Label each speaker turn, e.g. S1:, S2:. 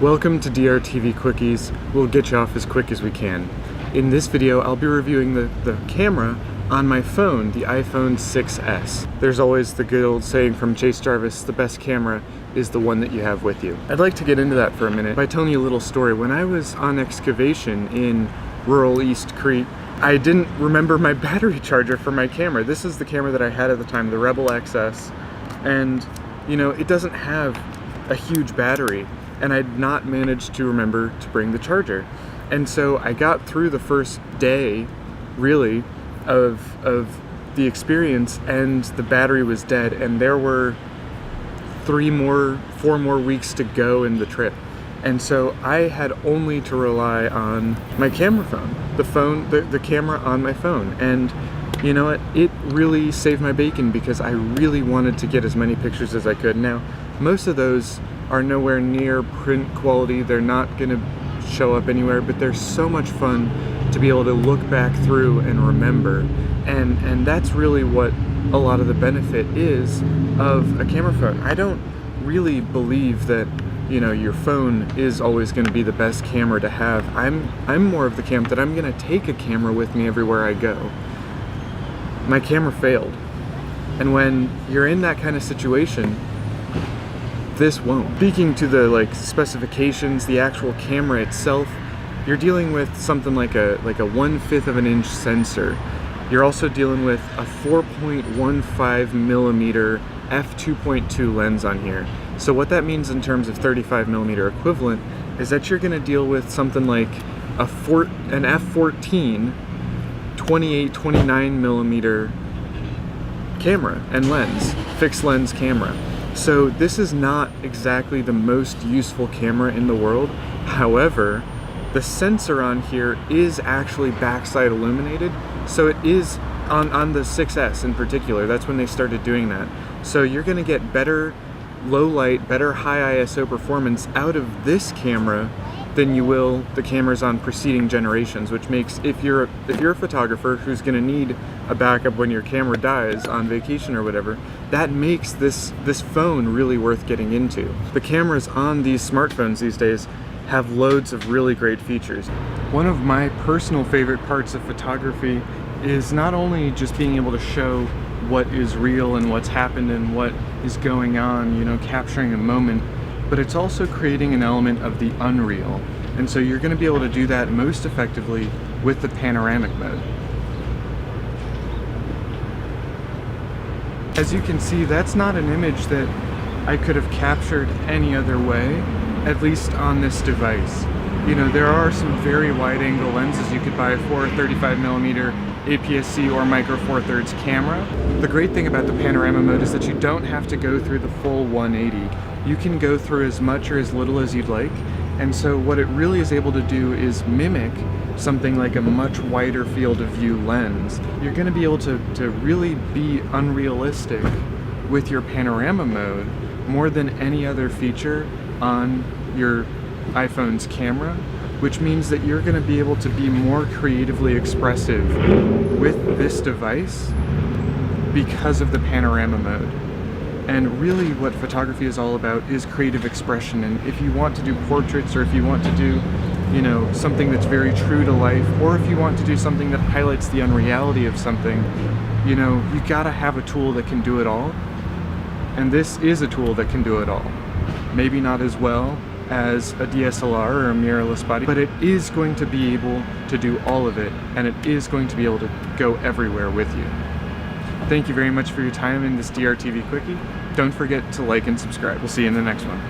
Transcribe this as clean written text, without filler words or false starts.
S1: Welcome to DRTV Quickies. We'll get you off as quick as we can. In this video, I'll be reviewing the camera on my phone, the iPhone 6S. There's always the good old saying from Chase Jarvis, the best camera is the one that you have with you. I'd like to get into that for a minute by telling you a little story. When I was on excavation in rural East Crete, I didn't remember my battery charger for my camera. This is the camera that I had at the time, the Rebel XS, and you know, it doesn't have a huge battery, and I'd not managed to remember to bring the charger. And so I got through the first day, really, of the experience, and the battery was dead, and there were 4 more weeks to go in the trip. And so I had only to rely on my camera phone, the camera on my phone. And you know what? It really saved my bacon because I really wanted to get as many pictures as I could. Now, most of those are nowhere near print quality. They're not gonna show up anywhere, but they're so much fun to be able to look back through and remember. And that's really what a lot of the benefit is of a camera phone. I don't really believe that, you know, your phone is always going to be the best camera to have. I'm more of the camp that I'm going to take a camera with me everywhere I go. My camera failed. And when you're in that kind of situation, this won't. Speaking to the specifications, the actual camera itself, you're dealing with something like a 1/5 of an inch sensor. You're also dealing with a 4.15 millimeter f2.2 lens on here. So what that means in terms of 35 millimeter equivalent is that you're going to deal with something like an f14 28-29 millimeter camera and lens, fixed lens camera. So this is not exactly the most useful camera in the world. However, the sensor on here is actually backside illuminated. So it is on the 6S in particular. That's when they started doing that. So you're going to get better low light, better high ISO performance out of this camera than you will the cameras on preceding generations, which makes, if you're a photographer who's going to need a backup when your camera dies on vacation or whatever, that makes this phone really worth getting into. The cameras on these smartphones these days have loads of really great features. One of my personal favorite parts of photography is not only just being able to show what is real and what's happened and what is going on, you know, capturing a moment, but it's also creating an element of the unreal. And so you're going to be able to do that most effectively with the panoramic mode. As you can see, that's not an image that I could have captured any other way, at least on this device. You know, there are some very wide angle lenses you could buy for a 35 millimeter APS-C or Micro Four Thirds camera. The great thing about the panorama mode is that you don't have to go through the full 180. You can go through as much or as little as you'd like. And so what it really is able to do is mimic something like a much wider field of view lens. You're going to be able to really be unrealistic with your panorama mode more than any other feature on your iPhone's camera, which means that you're going to be able to be more creatively expressive with this device because of the panorama mode. And really what photography is all about is creative expression. And if you want to do portraits, or if you want to do, you know, something that's very true to life, or if you want to do something that highlights the unreality of something, you know, you gotta have a tool that can do it all. And this is a tool that can do it all. Maybe not as well as a DSLR or a mirrorless body, but it is going to be able to do all of it, and it is going to be able to go everywhere with you. Thank you very much for your time in this DRTV Quickie. Don't forget to like and subscribe. We'll see you in the next one.